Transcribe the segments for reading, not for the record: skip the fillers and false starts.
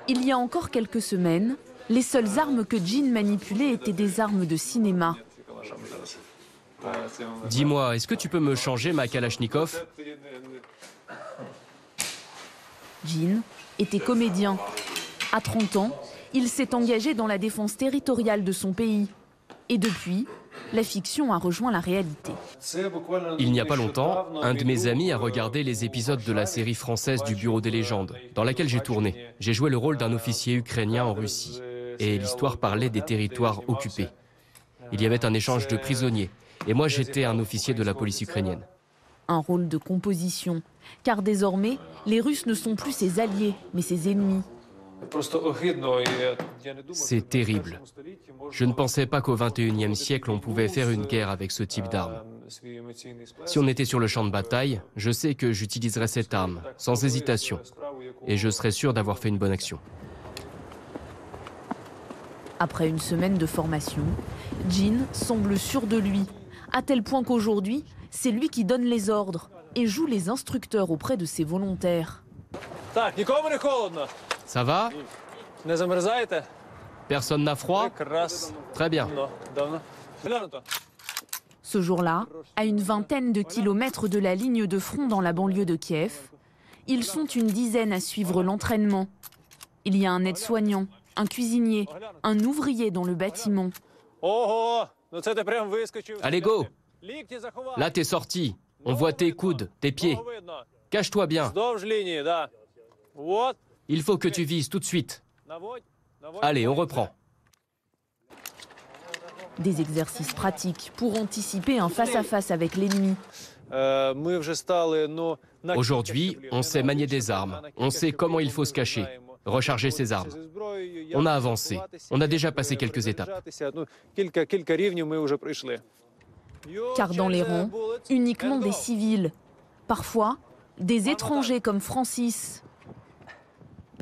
Il y a encore quelques semaines, les seules armes que Jean manipulait étaient des armes de cinéma. Dis-moi, est-ce que tu peux me changer ma Kalachnikov? Jean était comédien. À 30 ans, il s'est engagé dans la défense territoriale de son pays. Et depuis, la fiction a rejoint la réalité. Il n'y a pas longtemps, un de mes amis a regardé les épisodes de la série française du Bureau des légendes, dans laquelle j'ai tourné. J'ai joué le rôle d'un officier ukrainien en Russie. Et l'histoire parlait des territoires occupés. Il y avait un échange de prisonniers. Et moi, j'étais un officier de la police ukrainienne. Un rôle de composition. Car désormais, les Russes ne sont plus ses alliés, mais ses ennemis. C'est terrible. Je ne pensais pas qu'au XXIe siècle, on pouvait faire une guerre avec ce type d'arme. Si on était sur le champ de bataille, je sais que j'utiliserais cette arme, sans hésitation. Et je serais sûr d'avoir fait une bonne action. Après une semaine de formation, Jean semble sûr de lui, à tel point qu'aujourd'hui, c'est lui qui donne les ordres et joue les instructeurs auprès de ses volontaires. Ça va? Personne n'a froid? Très bien. Ce jour-là, à une vingtaine de kilomètres de la ligne de front dans la banlieue de Kiev, ils sont une dizaine à suivre l'entraînement. Il y a un aide-soignant, un cuisinier, un ouvrier dans le bâtiment. Allez, go! Là, t'es sorti. On voit tes coudes, tes pieds. Cache-toi bien. Il faut que tu vises tout de suite. Allez, on reprend. Des exercices pratiques pour anticiper un face-à-face avec l'ennemi. Aujourd'hui, on sait manier des armes. On sait comment il faut se cacher, recharger ses armes. On a avancé. On a déjà passé quelques étapes. Car dans les rangs, uniquement des civils. Parfois, des étrangers comme Francis.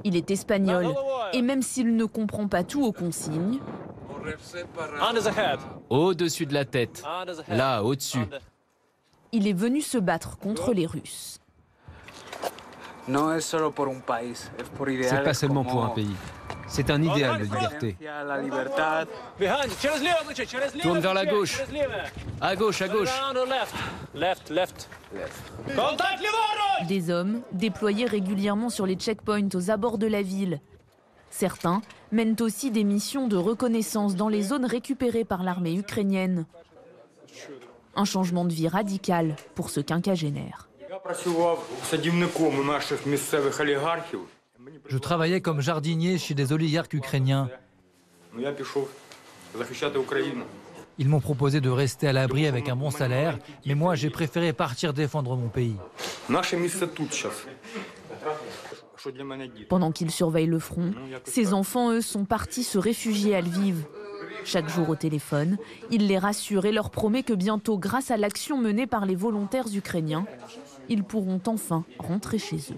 Il est espagnol, et même s'il ne comprend pas tout aux consignes... Au-dessus de la tête. Là, au-dessus. Il est venu se battre contre les Russes. C'est pas seulement pour un pays. C'est un idéal de liberté. Tourne vers la gauche. À gauche, à gauche. Des hommes déployés régulièrement sur les checkpoints aux abords de la ville. Certains mènent aussi des missions de reconnaissance dans les zones récupérées par l'armée ukrainienne. Un changement de vie radical pour ce quinquagénaire. Je travaillais comme jardinier chez des oligarques ukrainiens. Ils m'ont proposé de rester à l'abri avec un bon salaire, mais moi j'ai préféré partir défendre mon pays. Pendant qu'ils surveillent le front, ses enfants, eux, sont partis se réfugier à Lviv. Chaque jour au téléphone, il les rassure et leur promet que bientôt, grâce à l'action menée par les volontaires ukrainiens, ils pourront enfin rentrer chez eux.